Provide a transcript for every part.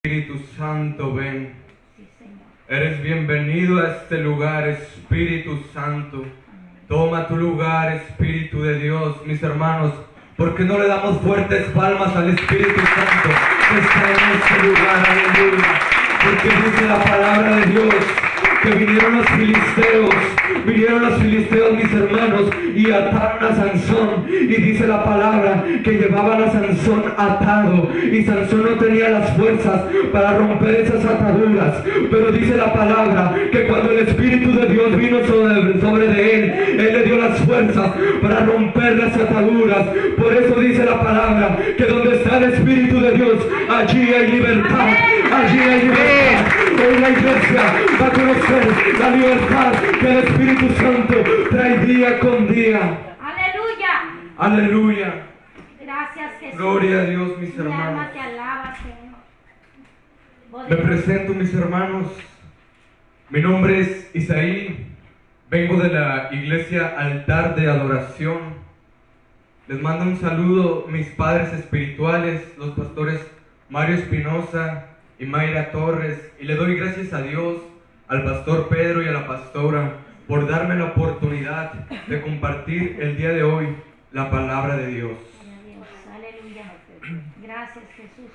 Espíritu Santo, ven. Sí, Señor. Eres bienvenido a este lugar, Espíritu Santo. Toma tu lugar, Espíritu de Dios. Mis hermanos, ¿por qué no le damos fuertes palmas al Espíritu Santo que está en este lugar? Aleluya. Porque dice la palabra de Dios que vinieron los filisteos, mis hermanos, y ataron a Sansón. Y dice la palabra que llevaban a Sansón atado, y Sansón no tenía las fuerzas para romper esas ataduras. Pero dice la palabra que cuando el Espíritu de Dios vino sobre de él le dio las fuerzas para romper las ataduras. Por eso dice la palabra que donde está el Espíritu de Dios, allí hay libertad, allí hay libertad. Hoy la iglesia va a conocer la libertad que el Espíritu Santo trae día con día. Aleluya. Aleluya. Gracias, Jesús. Gloria a Dios, mis Mi hermanos. alma te alaba, Señor. Me presento, mis hermanos. Mi nombre es Isaí. Vengo de la iglesia Altar de Adoración. Les mando un saludo mis padres espirituales, los pastores Mario Espinosa y Mayra Torres. Y le doy gracias a Dios, al pastor Pedro y a la pastora por darme la oportunidad de compartir el día de hoy la palabra de Dios. Aleluya. Gracias, Jesús.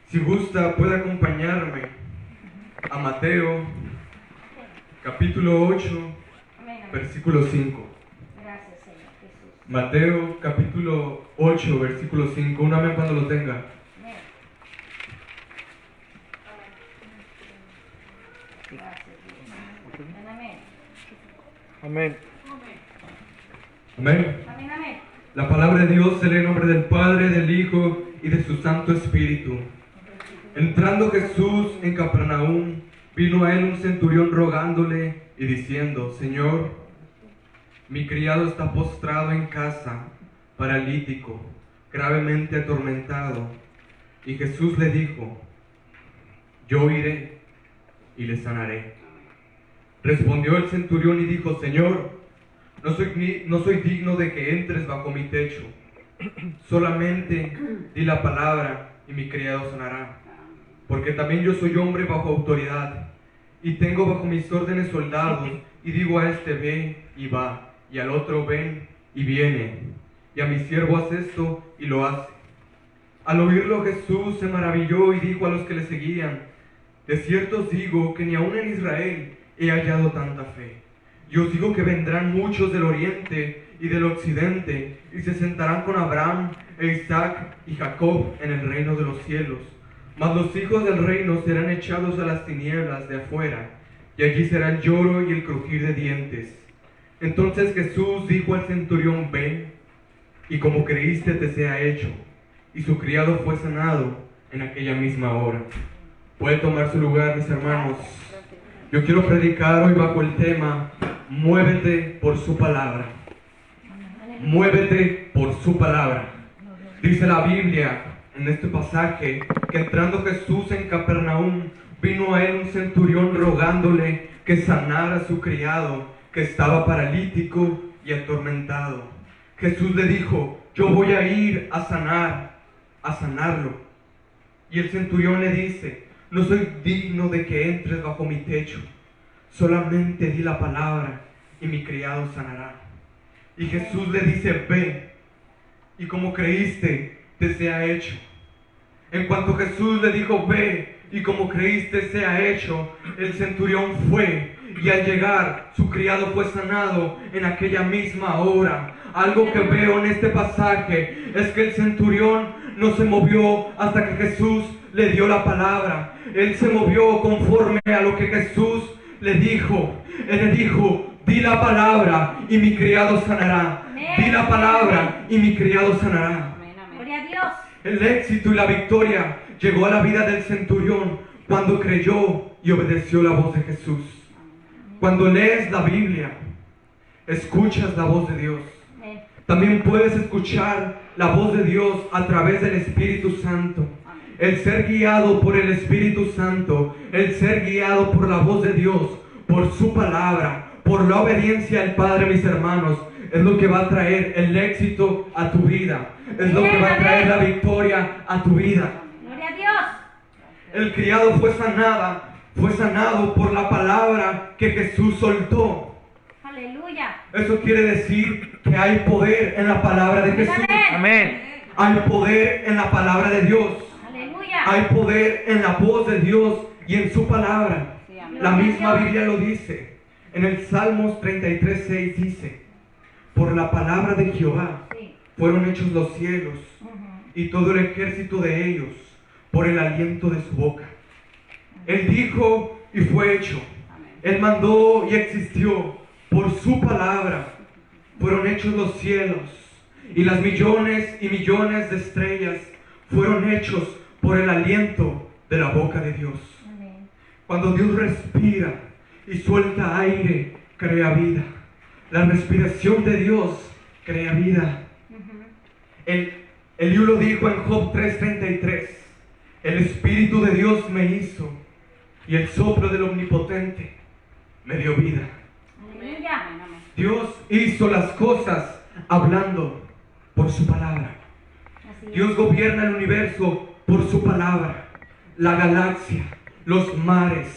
Si gusta, puede acompañarme a Mateo, capítulo 8, Amén, amén. versículo 5. Gracias, Señor Jesús. Mateo, capítulo 8, versículo 5. Un amén cuando lo tenga. Amén. Gracias, Dios. Amén, amén. Amén. Amén. Amén, amén. La palabra de Dios se lee en nombre del Padre, del Hijo y de su Santo Espíritu. Entrando Jesús en Capernaum, vino a él un centurión rogándole y diciendo: Señor, mi criado está postrado en casa, paralítico, gravemente atormentado. Y Jesús le dijo: Yo iré y le sanaré. Respondió el centurión y dijo: Señor, no soy digno de que entres bajo mi techo. Solamente di la palabra y mi criado sanará. Porque también yo soy hombre bajo autoridad, y tengo bajo mis órdenes soldados, y digo a este: ve y va, y al otro: ven y viene, y a mi siervo: haz esto, y lo hace. Al oírlo Jesús se maravilló y dijo a los que le seguían: de cierto os digo que ni aun en Israel he hallado tanta fe. Y os digo que vendrán muchos del oriente y del occidente, y se sentarán con Abraham e Isaac y Jacob en el reino de los cielos. Mas los hijos del reino serán echados a las tinieblas de afuera, y allí será el lloro y el crujir de dientes. Entonces Jesús dijo al centurión: ven, y como creíste te sea hecho. Y su criado fue sanado en aquella misma hora. Puede tomar su lugar, mis hermanos. Yo quiero predicar hoy bajo el tema: muévete por su palabra. Muévete por su palabra. Dice la Biblia en este pasaje que entrando Jesús en Capernaum, vino a él un centurión rogándole que sanara a su criado, que estaba paralítico y atormentado. Jesús le dijo: yo voy a ir a sanarlo. Y el centurión le dice: no soy digno de que entres bajo mi techo. Solamente di la palabra y mi criado sanará. Y Jesús le dice: ve, y como creíste, te sea hecho. En cuanto Jesús le dijo: ve, y como creíste, sea hecho, el centurión fue, y al llegar, su criado fue sanado en aquella misma hora. Algo que veo en este pasaje es que el centurión no se movió hasta que Jesús le dio la palabra. Él se movió conforme a lo que Jesús le dijo. Él le dijo: di la palabra y mi criado sanará. Di la palabra y mi criado sanará. Gloria a Dios. El éxito y la victoria llegó a la vida del centurión cuando creyó y obedeció la voz de Jesús. Cuando lees la Biblia, escuchas la voz de Dios. También puedes escuchar la voz de Dios a través del Espíritu Santo. El ser guiado por el Espíritu Santo, el ser guiado por la voz de Dios, por su palabra, por la obediencia al Padre, mis hermanos, es lo que va a traer el éxito a tu vida. Es lo que va a traer la victoria a tu vida. Gloria a Dios. El criado fue sanado por la palabra que Jesús soltó. Aleluya. Eso quiere decir que hay poder en la palabra de Jesús. Amén. Hay poder en la palabra de Dios. Aleluya. Hay poder en la voz de Dios y en su palabra. Sí, amén. La misma Biblia lo dice. En el Salmos 33:6 dice: por la palabra de Jehová Sí. fueron hechos los cielos Ujú. y todo el ejército de ellos por el aliento de su boca. Él dijo y fue hecho. Él mandó y existió. Por su palabra fueron hechos los cielos, y las millones y millones de estrellas fueron hechos por el aliento de la boca de Dios. Amén. Cuando Dios respira y suelta aire, crea vida. La respiración de Dios crea vida. Ujú. Eliú lo dijo en Job 3:33: el Espíritu de Dios me hizo, y el soplo del Omnipotente me dio vida. Aleluya. Amén, amén. Dios hizo las cosas hablando por su palabra. Así es. Dios gobierna el universo por su palabra. La galaxia, los mares,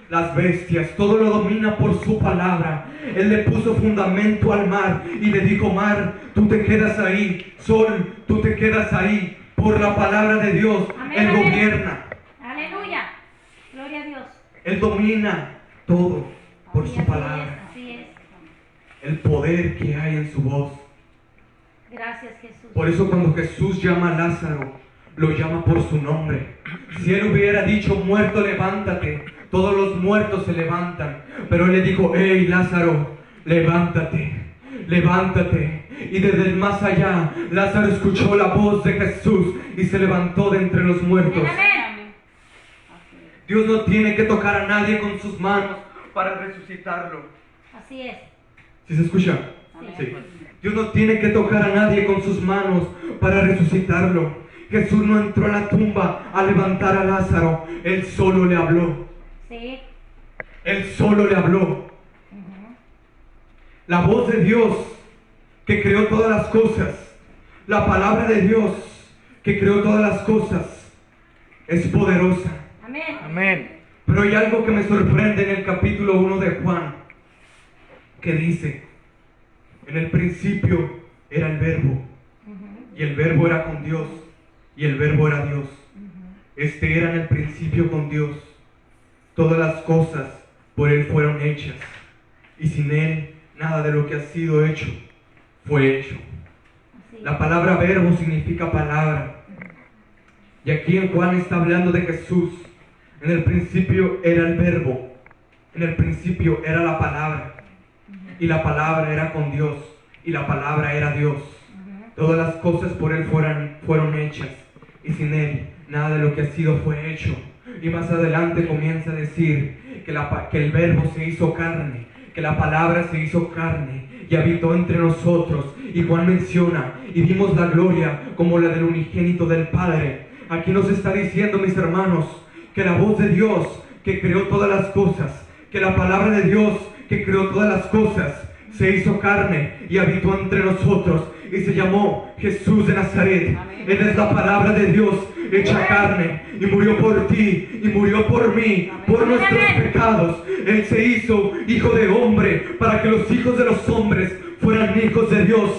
las bestias, todo lo domina por su palabra. Él le puso fundamento al mar y le dijo: mar, tú te quedas ahí. Sol, tú te quedas ahí. Por la palabra de Dios, Amén, Él amén. gobierna. Aleluya. Gloria a Dios. Él domina todo por Sí, su así palabra. es, así es. El poder que hay en su voz. Gracias, Jesús. Por eso cuando Jesús llama a Lázaro, lo llama por su nombre. Si Él hubiera dicho: muerto, levántate, todos los muertos se levantan. Pero Él le dijo: hey, Lázaro, levántate, levántate. Y desde el más allá, Lázaro escuchó la voz de Jesús y se levantó de entre los muertos. Amén, amén. Amén. Así es. Dios no tiene que tocar a nadie con sus manos para resucitarlo. Así es. ¿Sí se escucha? Sí. Dios no tiene que tocar a nadie con sus manos para resucitarlo. Jesús no entró a la tumba a levantar a Lázaro. Él solo le habló. Sí. Él solo le habló. Ujú. La voz de Dios que creó todas las cosas. La palabra de Dios que creó todas las cosas es poderosa. Amén. Amén. Pero hay algo que me sorprende en el capítulo 1 de Juan, que dice: en el principio era el verbo, Ujú. y el verbo era con Dios, y el verbo era Dios. Este era en el principio con Dios. Todas las cosas por Él fueron hechas, y sin Él nada de lo que ha sido hecho fue hecho. Así La palabra verbo significa palabra. Y aquí en Juan está hablando de Jesús. En el principio era el verbo. En el principio era la palabra. Y la palabra era con Dios. Y la palabra era Dios. Ujú. Todas las cosas por Él fueron hechas. Y sin Él nada de lo que ha sido fue hecho. Y más adelante comienza a decir que el verbo se hizo carne. Que la palabra se hizo carne y habitó entre nosotros. Y Juan menciona: y vimos la gloria como la del unigénito del Padre. Aquí nos está diciendo, mis hermanos, que la voz de Dios que creó todas las cosas, que la palabra de Dios que creó todas las cosas, se hizo carne y habitó entre nosotros y se llamó Jesús de Nazaret. Amén. Él es la palabra de Dios hecha carne y murió por ti y murió por mí, por nuestros pecados. Él se hizo hijo de hombre para que los hijos de los hombres fueran hijos de Dios.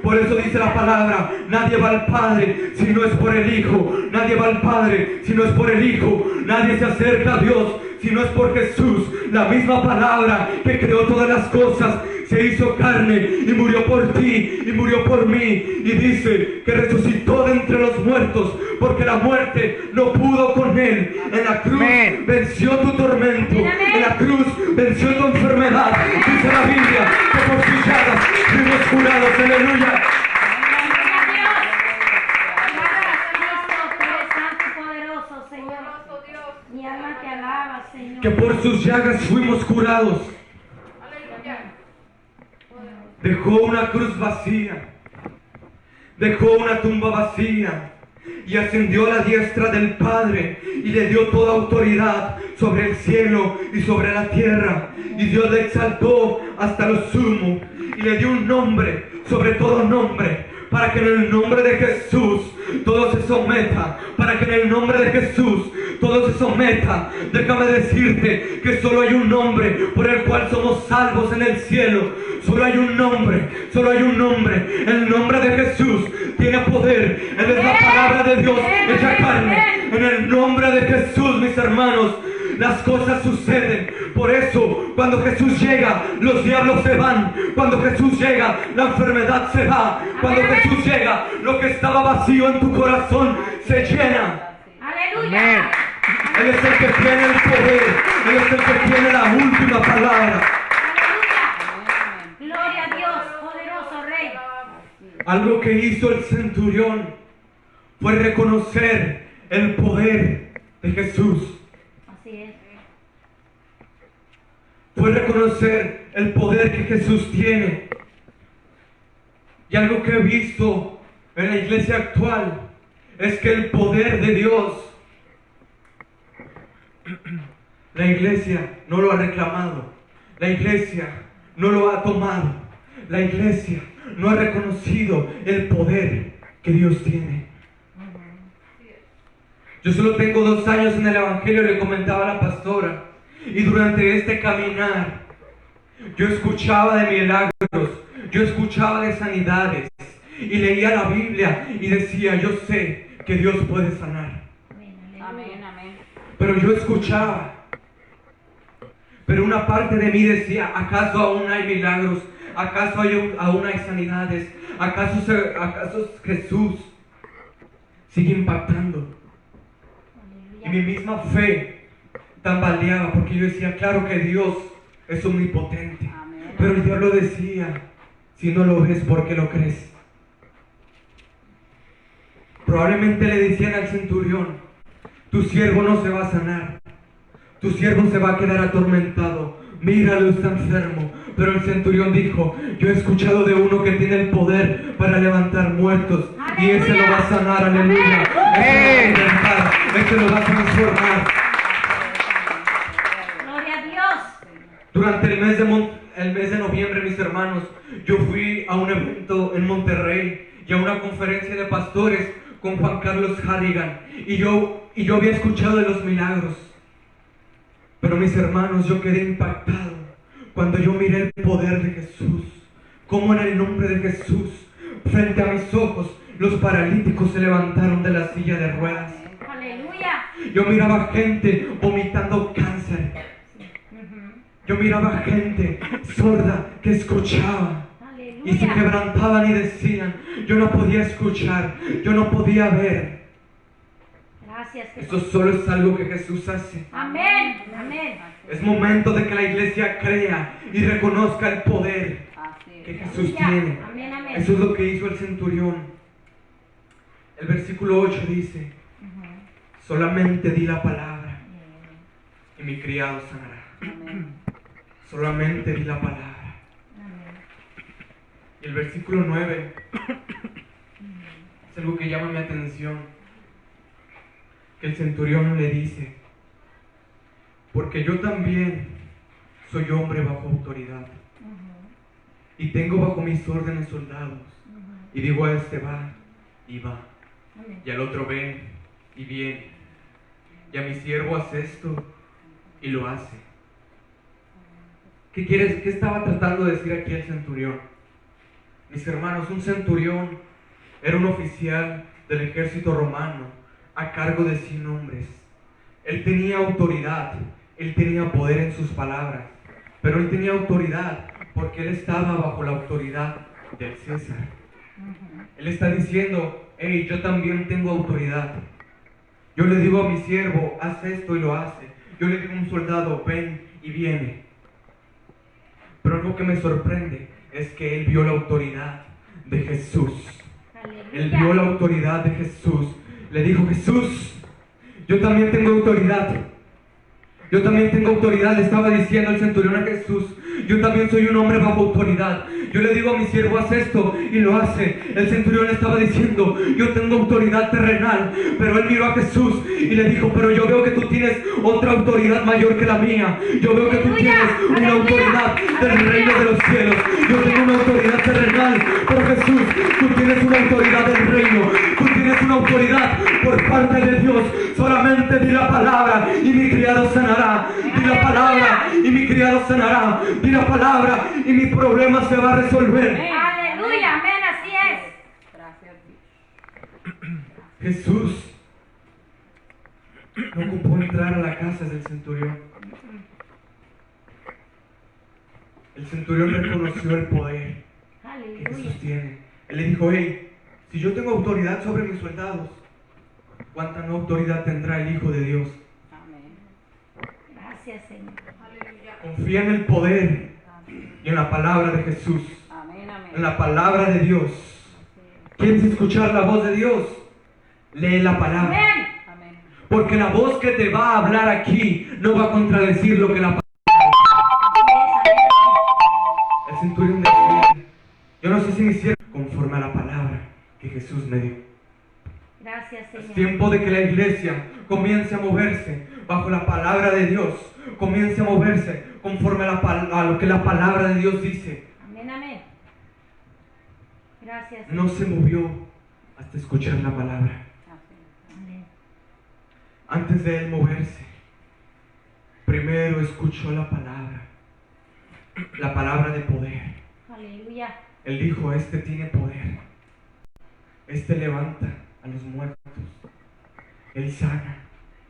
Por eso dice la palabra: nadie va al Padre si no es por el Hijo. Nadie va al Padre si no es por el Hijo. Nadie se acerca a Dios si no es por Jesús. La misma palabra que creó todas las cosas se hizo carne y murió por ti y murió por mí. Y dice que resucitó de entre los muertos, porque la muerte no pudo con Él. En la cruz Amén. venció tu tormento. En la cruz venció tu enfermedad. Dice la Biblia que por sus llagas fuimos curados. Aleluya. Gloria a Dios. Gracias, Cristo, tú eres santo y poderoso, Señor. Mi alma te alaba, Señor. Que por sus llagas fuimos curados. Dejó una cruz vacía, dejó una tumba vacía y ascendió a la diestra del Padre y le dio toda autoridad sobre el cielo y sobre la tierra. Y Dios le exaltó hasta lo sumo y le dio un nombre sobre todo nombre, para que en el nombre de Jesús todo se someta, para que en el nombre de Jesús todo se someta. Déjame decirte que solo hay un nombre por el cual somos salvos en el cielo. Solo hay un nombre, solo hay un nombre. El nombre de Jesús tiene poder. Él es la palabra de Dios hecha carne. En el nombre de Jesús, mis hermanos, las cosas suceden. Por eso, cuando Jesús llega, los diablos se van. Cuando Jesús llega, la enfermedad se va. Cuando Jesús llega, lo que estaba vacío en tu corazón se llena. Aleluya. Él es el que tiene el poder. Él es el que tiene la última palabra. Aleluya. Gloria a Dios, poderoso Rey. Algo que hizo el centurión fue reconocer el poder de Jesús. Así es. Fue reconocer el poder que Jesús tiene. Y algo que he visto en la iglesia actual es que el poder de Dios, la iglesia no lo ha reclamado, la iglesia no lo ha tomado, la iglesia no ha reconocido el poder que Dios tiene. Yo solo tengo 2 años en el Evangelio, le comentaba a la pastora, y durante este caminar yo escuchaba de milagros, yo escuchaba de sanidades, y leía la Biblia y decía, yo sé que Dios puede sanar. Amén, amén. Pero yo escuchaba, pero una parte de mí decía, ¿acaso aún hay milagros? ¿Acaso aún hay sanidades? ¿Acaso Jesús sigue impactando? Y mi misma fe tambaleaba porque yo decía, claro que Dios es omnipotente. Amén. Pero el diablo decía, si no lo ves, ¿por qué lo crees? Probablemente le decían al centurión, tu siervo no se va a sanar, tu siervo se va a quedar atormentado, míralo, está enfermo. Pero el centurión dijo, yo he escuchado de uno que tiene el poder para levantar muertos, y ese lo va a sanar, aleluya. Ese lo va a levantar, ese lo va a transformar. Gloria a Dios. Durante el mes de noviembre, mis hermanos, yo fui a un evento en Monterrey y a una conferencia de pastores con Juan Carlos Harrigan, y yo había escuchado de los milagros. Pero mis hermanos, yo quedé impactado cuando yo miré el poder de Jesús, como en el nombre de Jesús, frente a mis ojos, los paralíticos se levantaron de la silla de ruedas. Aleluya. Yo miraba gente vomitando cáncer. Yo miraba gente sorda que escuchaba y se Aleluya. quebrantaban y decían, yo no podía escuchar, yo no podía ver. Gracias, Esto Jesús. solo es algo que Jesús hace. Amén. Amén. Es momento de que la iglesia crea y reconozca el poder Así que es. Jesús Aleluya. tiene. Amén, amén. Eso es lo que hizo el centurión. El versículo 8 dice, solamente di la palabra y mi criado sanará. Amén. Solamente di la palabra. Y el versículo 9 es algo que llama mi atención. Que el centurión le dice, porque yo también soy hombre bajo autoridad y tengo bajo mis órdenes soldados, y digo a este va y va, y al otro ven y viene, y a mi siervo hace esto y lo hace. ¿Qué estaba tratando de decir aquí el centurión? Mis hermanos, un centurión era un oficial del ejército romano a cargo de 100 hombres. Él tenía autoridad, él tenía poder en sus palabras, pero él tenía autoridad porque él estaba bajo la autoridad del César. Él está diciendo, hey, yo también tengo autoridad. Yo le digo a mi siervo, haz esto y lo hace. Yo le digo a un soldado, ven y viene. Pero algo que me sorprende es que él vio la autoridad de Jesús. Él vio la autoridad de Jesús. Le dijo, Jesús, yo también tengo autoridad. Yo también tengo autoridad, le estaba diciendo el centurión a Jesús. Yo también soy un hombre bajo autoridad. Yo le digo a mi siervo, haz esto, y lo hace. El centurión le estaba diciendo, yo tengo autoridad terrenal. Pero él miró a Jesús y le dijo, pero yo veo que tú tienes otra autoridad mayor que la mía. Yo veo que tú tienes una autoridad del reino de los cielos. Yo tengo una autoridad terrenal, pero Jesús, tú tienes una autoridad del reino. Tú tienes tienes una autoridad por parte de Dios. Solamente di la palabra y mi criado sanará. Di la palabra y mi criado sanará. Di la palabra y mi problema se va a resolver. Aleluya, amén, así es. Gracias, Dios. Jesús no ocupó entrar a la casa del centurión. El centurión reconoció el poder que Aleluya. Jesús tiene. Él le dijo: hey, si yo tengo autoridad sobre mis soldados, ¿cuánta no autoridad tendrá el Hijo de Dios? Amén. Gracias, Señor. Confía en el poder y en la palabra de Jesús, Amén, amén. en la palabra de Dios. ¿Quieres escuchar la voz de Dios? Lee la palabra. Amén. Amén. Porque la voz que te va a hablar aquí no va a contradecir lo que la palabra. El centurión decía: yo no sé si me hicieron conforme a la palabra que Jesús me dio. Gracias, Es Señor. tiempo de que la iglesia comience a moverse bajo la palabra de Dios, comience a moverse conforme a lo que la palabra de Dios dice. Amén, amén. Gracias. No se movió hasta escuchar la palabra. Amén. Antes de él moverse, primero escuchó la palabra de poder. Aleluya. Él dijo: este tiene poder, este levanta a los muertos, él sana,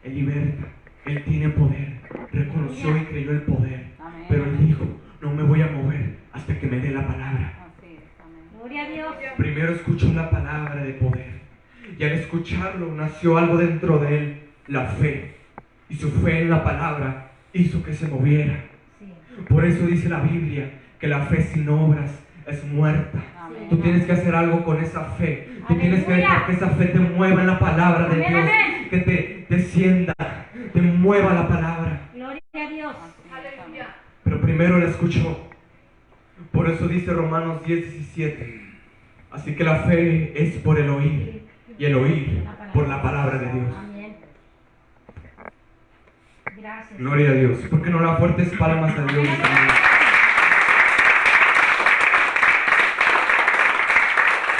él liberta, él tiene poder. Reconoció y creyó el poder, Amén. pero él dijo: no me voy a mover hasta que me dé la palabra. Así es, amén. Gloria a Dios. Primero escuchó la palabra de poder, y al escucharlo nació algo dentro de él, la fe, y su fe en la palabra hizo que se moviera. Sí. Por eso dice la Biblia que la fe sin obras es muerta. Amén. Tú tienes que hacer algo con esa fe. Tú tienes que Aleluya. dejar que esa fe te mueva en la palabra de Amén, Dios, amén. que te descienda, te mueva la palabra. Gloria a Dios. Aleluya. Pero primero la escuchó. Por eso dice Romanos 10:17. Así que la fe es por el oír, y el oír por la palabra de Dios. Amén. Gracias. Gloria a Dios. ¿Por qué no da fuertes palmas a Dios?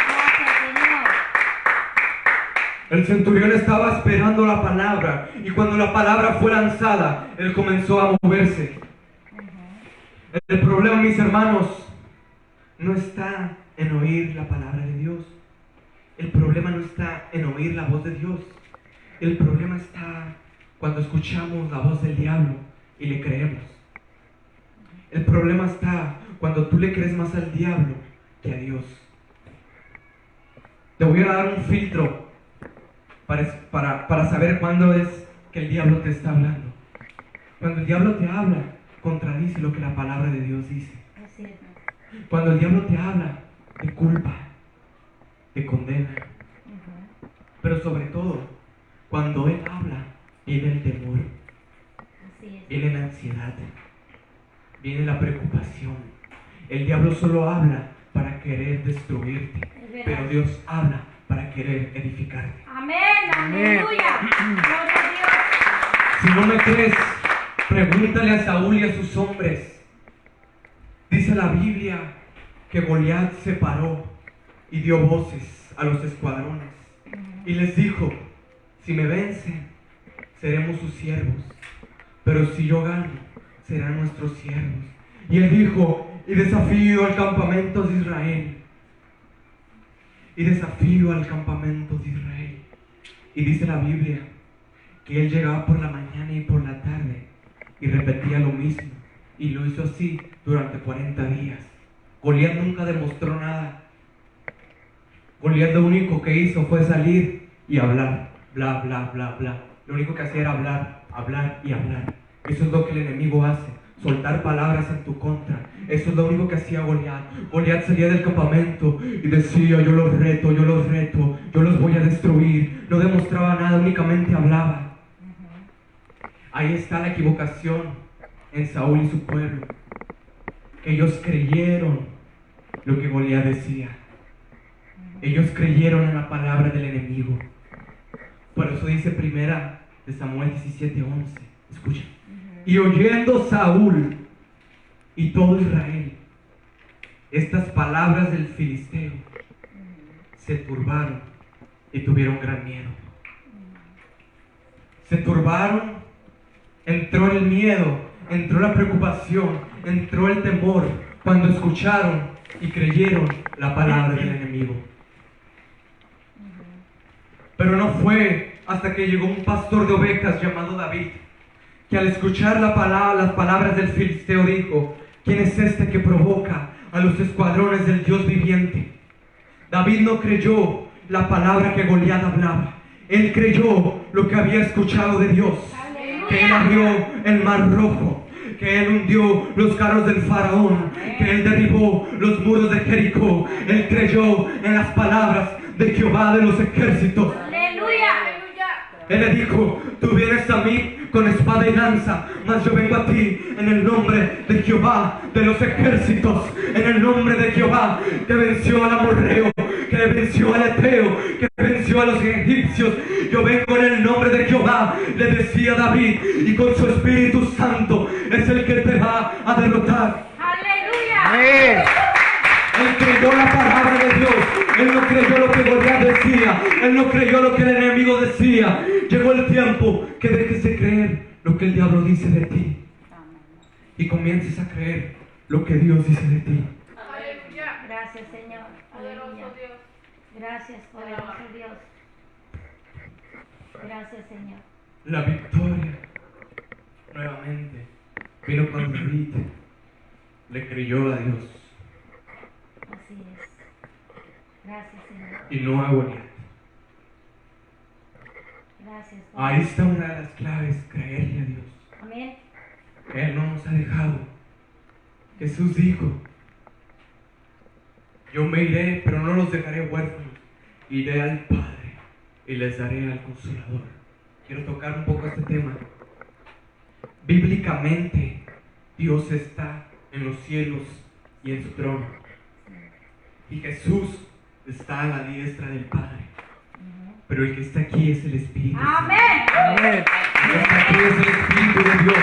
Gracias, Señor. El centurión estaba esperando la palabra, y cuando la palabra fue lanzada, él comenzó a moverse. El problema, mis hermanos, no está en oír la palabra de Dios. El problema no está en oír la voz de Dios. El problema está cuando escuchamos la voz del diablo y le creemos. El problema está cuando tú le crees más al diablo que a Dios. Te voy a dar un filtro para saber cuándo es que el diablo te está hablando. Cuando el diablo te habla, contradice lo que la palabra de Dios dice. Así es. Cuando el diablo te habla, te culpa, te condena. Pero sobre todo, cuando él habla, viene el temor, Así es. viene la ansiedad, viene la preocupación. El diablo solo habla para querer destruirte, Es verdad. pero Dios habla para querer edificarte. Amén. Aleluya. Gloria a Dios. Si no me crees, pregúntale a Saúl y a sus hombres. Dice la Biblia que Goliat se paró y dio voces a los escuadrones y les dijo: si me vencen, seremos sus siervos, pero si yo gano, serán nuestros siervos. Y él dijo: y desafío al campamento de Israel, y desafío al campamento de Israel. Y dice la Biblia que él llegaba por la mañana y por la tarde y repetía lo mismo, y lo hizo así durante 40 días. Goliat nunca demostró nada. Goliat lo único que hizo fue salir y hablar, bla, bla, bla, bla. Lo único que hacía era hablar, hablar y hablar. Eso es lo que el enemigo hace, soltar palabras en tu contra. Eso es lo único que hacía Goliat. Goliat salía del campamento y decía: yo los reto, yo los reto, yo los voy a destruir. No demostraba nada, únicamente hablaba. Ahí está la equivocación en Saúl y su pueblo, que ellos creyeron lo que Goliat decía. Ellos creyeron en la palabra del enemigo. Por eso dice primera de Samuel 17:11. Escucha. Y oyendo Saúl y todo Israel estas palabras del filisteo, se turbaron y tuvieron gran miedo. Se turbaron, entró el miedo, entró la preocupación, entró el temor cuando escucharon y creyeron la palabra del enemigo. Pero no fue hasta que llegó un pastor de ovejas llamado David, que al escuchar las palabras del filisteo dijo: ¿quién es este que provoca a los escuadrones del Dios viviente? David no creyó la palabra que Goliat hablaba. Él creyó lo que había escuchado de Dios, que él abrió el mar rojo, que él hundió los carros del faraón, que él derribó los muros de Jericó. Él creyó en las palabras de Jehová de los ejércitos. Él le dijo: tú vienes a mí con espada y lanza, mas yo vengo a ti en el nombre de Jehová de los ejércitos, en el nombre de Jehová que venció al amorreo, que venció al eteo, que venció a los egipcios. Yo vengo en el nombre de Jehová, le decía David, y con su Espíritu Santo es el que te va a derrotar. ¡Aleluya! Él creyó la palabra de Dios. Él no creyó lo que Goliat decía. Él no creyó lo que el enemigo decía. Llegó el tiempo que dejes de creer lo que el diablo dice de ti y comiences a creer lo que Dios dice de ti. Gracias, Señor. Aleluya. Gracias, poderoso Dios. Gracias, Señor. La victoria nuevamente vino cuando David le creyó a Dios Así es. Gracias, Señor. y no a Goliat. Gracias, Ahí está una de las claves: creerle a Dios. Amén. Él no nos ha dejado. Jesús dijo: yo me iré, pero no los dejaré huérfanos. Iré al Padre y les daré al Consolador. Quiero tocar un poco este tema. Bíblicamente, Dios está en los cielos y en su trono. Y Jesús está a la diestra del Padre. Pero el que está aquí es el Espíritu Santo. Amén. El que está aquí es el Espíritu de Dios.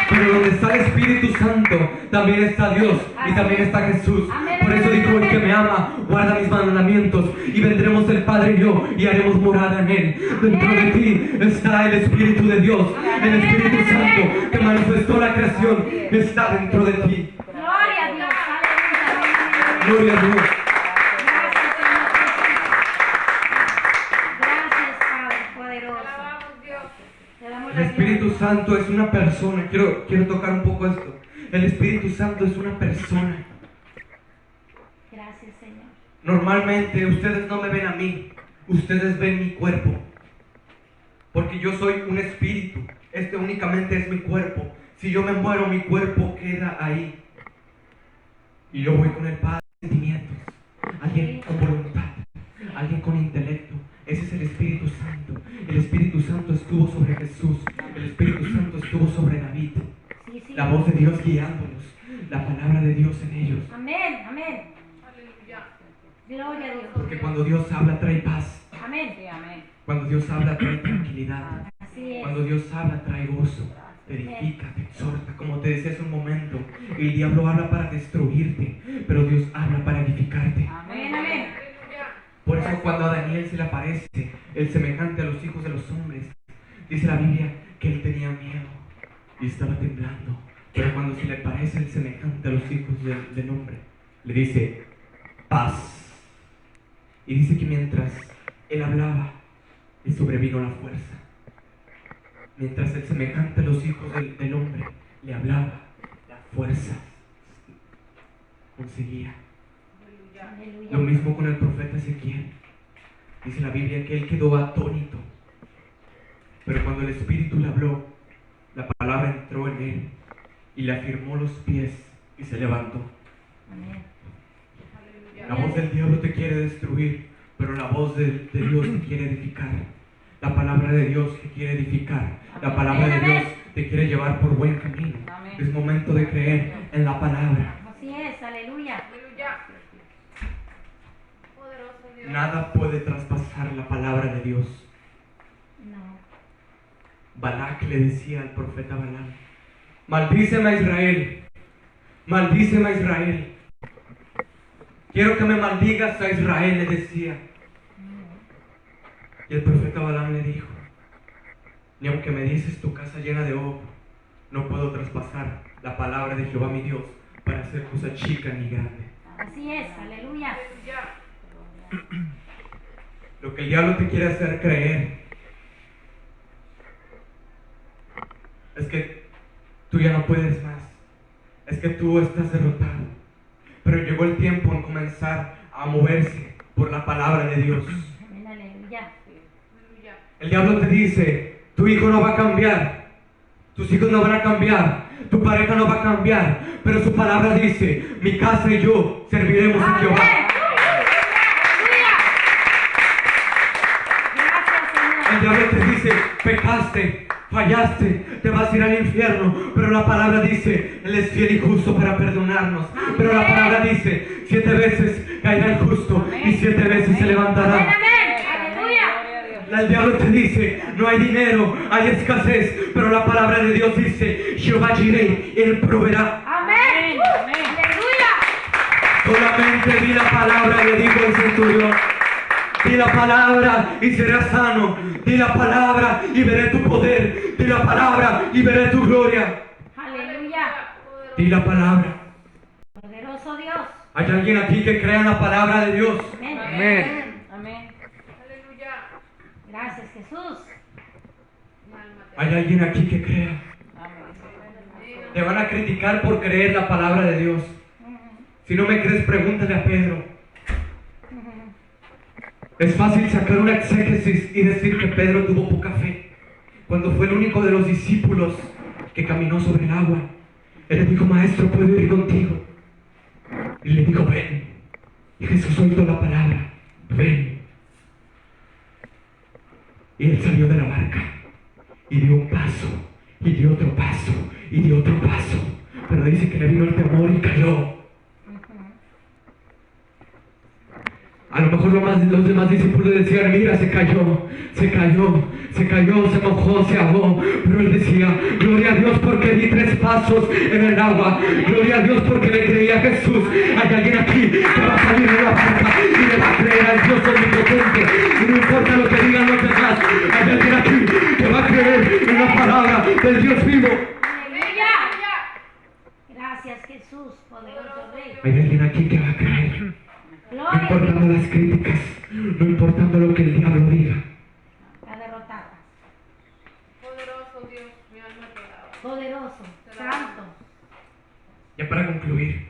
Pero donde está el Espíritu Santo, también está Dios y también está Jesús. Por eso dijo: el que me ama, guarda mis mandamientos, y vendremos el Padre y yo, y haremos morada en él. Dentro de ti está el Espíritu de Dios. El Espíritu Santo que manifestó la creación está dentro de ti. Gloria a Dios. Aleluya. Gloria a Dios. Gracias, Padre poderoso. Te damos El la Espíritu gloria. Santo es una persona. Quiero tocar un poco esto. El Espíritu Santo es una persona. Gracias, Señor. Normalmente ustedes no me ven a mí, ustedes ven mi cuerpo, porque yo soy un espíritu. Este únicamente es mi cuerpo. Si yo me muero, mi cuerpo queda ahí, y yo voy con el Padre. Sentimientos, alguien con voluntad, alguien con intelecto. Ese es el Espíritu Santo. El Espíritu Santo estuvo sobre Jesús. El Espíritu Santo estuvo sobre David. Sí, sí. La voz de Dios guiándolos, la palabra de Dios en ellos. Amén. Amén. Gloria a Dios. Porque cuando Dios habla trae paz. Amén. Sí, amén. Cuando Dios habla trae tranquilidad. Así es. Cuando Dios habla trae gozo. Te edifica, te exhorta. Como te decía hace un momento, el diablo habla para destruirte, pero Dios habla para edificarte. Amén. Amén. Por eso cuando a Daniel se le aparece el semejante a los hijos de los hombres, dice la Biblia que él tenía miedo y estaba temblando. Pero cuando se le aparece el semejante a los hijos del hombre, le dice: paz. Y dice que mientras él hablaba, le sobrevino la fuerza. Mientras el semejante a los hijos del hombre le hablaba, la fuerza conseguía. Aleluya. Lo mismo con el profeta Ezequiel. Dice la Biblia que él quedó atónito. Pero cuando el Espíritu le habló, la palabra entró en él y le afirmó los pies y se levantó. Amén. La voz del diablo te quiere destruir, pero la voz de Dios te quiere edificar. La palabra de Dios te quiere edificar. La palabra de Dios te quiere llevar por buen camino. Es momento de creer en la palabra. Así es. Aleluya. Nada puede traspasar la palabra de Dios. No. Balac le decía al profeta Balaam: maldíceme a Israel, maldíceme a Israel. Quiero que me maldigas a Israel, le decía. Y el profeta Balaam le dijo: ni aunque me dices tu casa llena de oro, no puedo traspasar la palabra de Jehová mi Dios para hacer cosa chica ni grande. Así es, aleluya. Lo que el diablo te quiere hacer creer es que tú ya no puedes más, es que tú estás derrotado. Pero llegó el tiempo en comenzar a moverse por la palabra de Dios. Amén, aleluya. El diablo te dice: tu hijo no va a cambiar, tus hijos no van a cambiar, tu pareja no va a cambiar, pero su palabra dice: mi casa y yo serviremos a Jehová. Amén. Gracias, Señor. El diablo te dice: pecaste, fallaste, te vas a ir al infierno, pero la palabra dice: Él es fiel y justo para perdonarnos. Pero la palabra dice: 7 veces caerá el justo y 7 veces se levantará. Amén, aleluya. El diablo te dice: no hay dinero, hay escasez, pero la palabra de Dios dice: Jehová Jireh, Él proveerá. Amén. Aleluya. Solamente di la palabra, le dijo el centurión. Di la palabra y serás sano. Di la palabra y veré tu poder. Di la palabra y veré tu gloria. Aleluya. Di la palabra. Poderoso Dios. ¿Hay alguien aquí que crea en la palabra de Dios? Amén. Amén. Amén. Gracias, Jesús. ¿Hay alguien aquí que crea? Amén. Te van a criticar por creer la palabra de Dios. Si no me crees, pregúntale a Pedro. Es fácil sacar una exégesis y decir que Pedro tuvo poca fe, cuando fue el único de los discípulos que caminó sobre el agua. Él le dijo: maestro, ¿puedo ir contigo? Y le dijo: ven. Y Jesús soltó la palabra: ven. Y él salió de la barca y dio un paso, y dio otro paso, y dio otro paso. Pero dice que le vino el temor y cayó. A lo mejor los demás discípulos decían: mira, se cayó, se mojó, se ahogó. Pero él decía: gloria a Dios porque di 3 pasos en el agua. Gloria a Dios porque le creía a Jesús. Hay alguien aquí que va a salir de la barca y le va a creer al Dios omnipotente. Y no importa lo que digan los demás, hay alguien aquí que va a creer en la palabra del Dios vivo. Aleluya. Gracias, Jesús, poderoso Rey. Hay alguien aquí que va a creer. No Gloria a importando Dios. las críticas, no importando lo que el diablo diga. La derrotada. Poderoso Dios, mi alma te alaba. Poderoso, santo. Ya para concluir,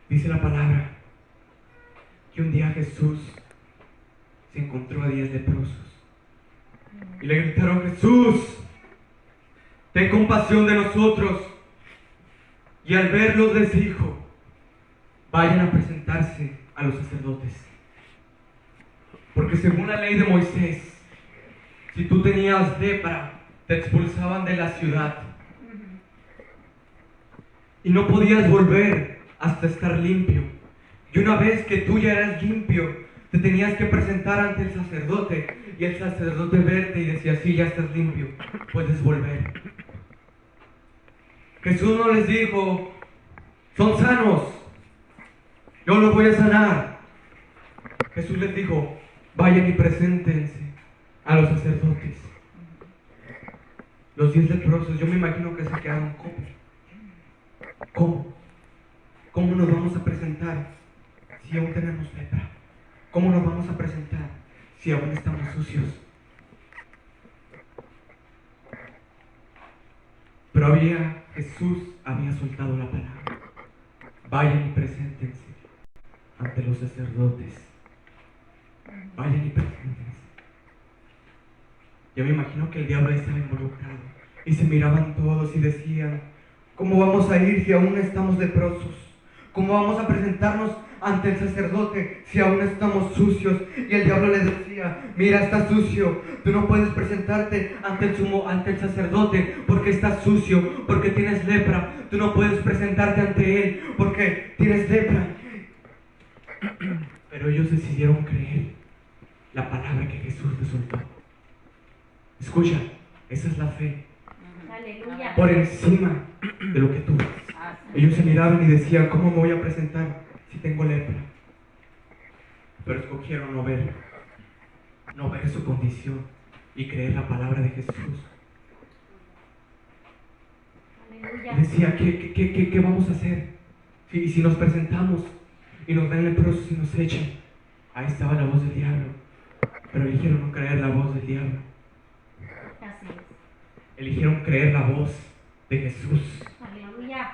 dice la palabra que un día Jesús se encontró a 10 leprosos y le gritaron: Jesús, ten compasión de nosotros. Y al verlos les dijo: vayan a presentarse a los sacerdotes, porque según la ley de Moisés, si tú tenías lepra, te expulsaban de la ciudad y no podías volver hasta estar limpio. Y una vez que tú ya eras limpio, te tenías que presentar ante el sacerdote, y el sacerdote verte y decía: sí, ya estás limpio, puedes volver. Jesús no les dijo: son sanos, yo los voy a sanar. Jesús les dijo: vayan y preséntense a los sacerdotes. Los 10 leprosos, yo me imagino que se quedaron: ¿cómo? ¿Cómo nos vamos a presentar si aún tenemos lepra? ¿Cómo nos vamos a presentar si aún estamos sucios? Pero Jesús había soltado la palabra: vayan y preséntense ante los sacerdotes. Vayan y preséntense. Yo me imagino que el diablo estaba involucrado y se miraban todos y decían: ¿cómo vamos a ir si aún estamos leprosos? ¿Cómo vamos a presentarnos ante el sacerdote si aún estamos sucios? Y el diablo les decía: mira, estás sucio, tú no puedes presentarte ante el sacerdote porque estás sucio, porque tienes lepra. Tú no puedes presentarte ante él porque tienes lepra. Pero ellos decidieron creer la palabra que Jesús les soltó. Escucha, esa es la fe Aleluya. por encima de lo que tú ves. Ellos se miraban y decían: ¿cómo me voy a presentar si tengo lepra? Pero escogieron no ver. no ver su condición y creer la palabra de Jesús. Aleluya. Decía, ¿qué vamos a hacer? Y si nos presentamos y nos ven leprosos y nos echan, ahí estaba la voz del diablo. Pero eligieron no creer la voz del diablo. Así es. Eligieron creer la voz de Jesús. Aleluya.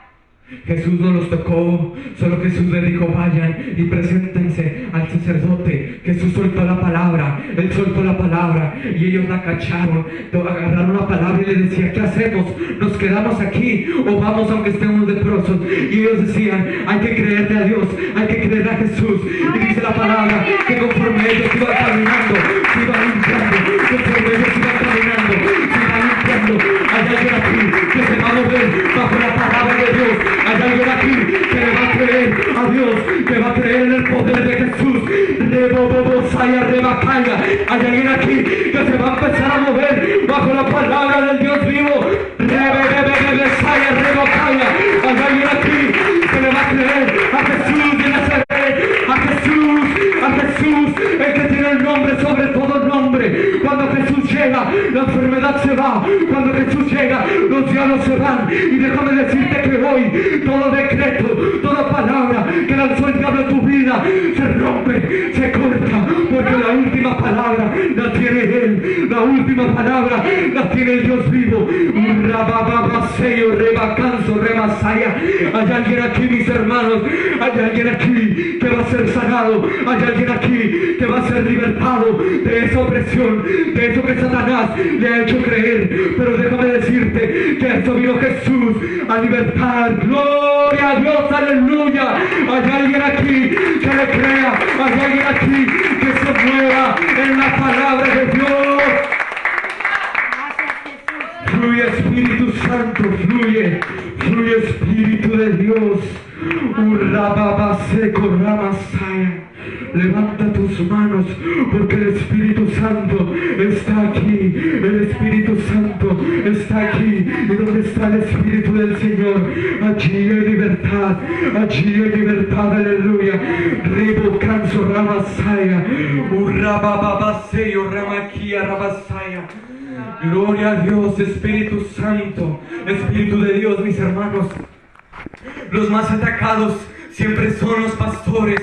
Jesús no los tocó, solo Jesús les dijo, vayan y preséntense al sacerdote. Jesús soltó la palabra, Él soltó la palabra y ellos la cacharon, agarraron la palabra y le decían, ¿qué hacemos? ¿Nos quedamos aquí o vamos aunque estemos leprosos? Y ellos decían, hay que creerle a Dios, hay que creer a Jesús. Y dice la palabra que conforme ellos iban caminando, se iban limpiando, conforme ellos iban caminando, se iban limpiando. Hay alguien aquí que se va a mover bajo la palabra de Dios. Hay alguien aquí que le va a creer a Dios, que va a creer en el poder de Jesús. Hay alguien aquí que se va a empezar a mover bajo la palabra del Dios vivo. Hay alguien aquí que le va a creer a Jesús de Nazaret, a Jesús, el que tiene el nombre sobre todo nombre. Cuando Jesús llega, la enfermedad se va. Cuando Jesús llega, los diablos se van. Y déjame decirte que hoy todo decreto, toda palabra que lanzó el diablo en tu vida se rompe, se corta, porque la última palabra la tiene Él. La última palabra la tiene el Dios vivo. Hay alguien aquí, mis hermanos, hay alguien aquí que va a ser sanado, hay alguien aquí que va a ser libertado de esa opresión, de eso que Satanás le ha hecho creer. Pero déjame decirte que eso vino Jesús a libertar. Gloria a Dios, aleluya. Hay alguien aquí que le crea, hay alguien aquí que se mueva en la palabra de Dios. Gracias, Jesús. Fluye Espíritu Santo, fluye Espíritu de Dios. Urrababaseco ramasaya. Levanta tus manos porque el Espíritu Santo está aquí. El Espíritu Santo está aquí. Y donde está el Espíritu del Señor, allí hay libertad. Allí hay libertad, aleluya. Ribo canso ramasaya. Urrababaseyo ramaquia rabasaya. Gloria a Dios, Espíritu Santo, Espíritu de Dios, mis hermanos. Los más atacados siempre son los pastores.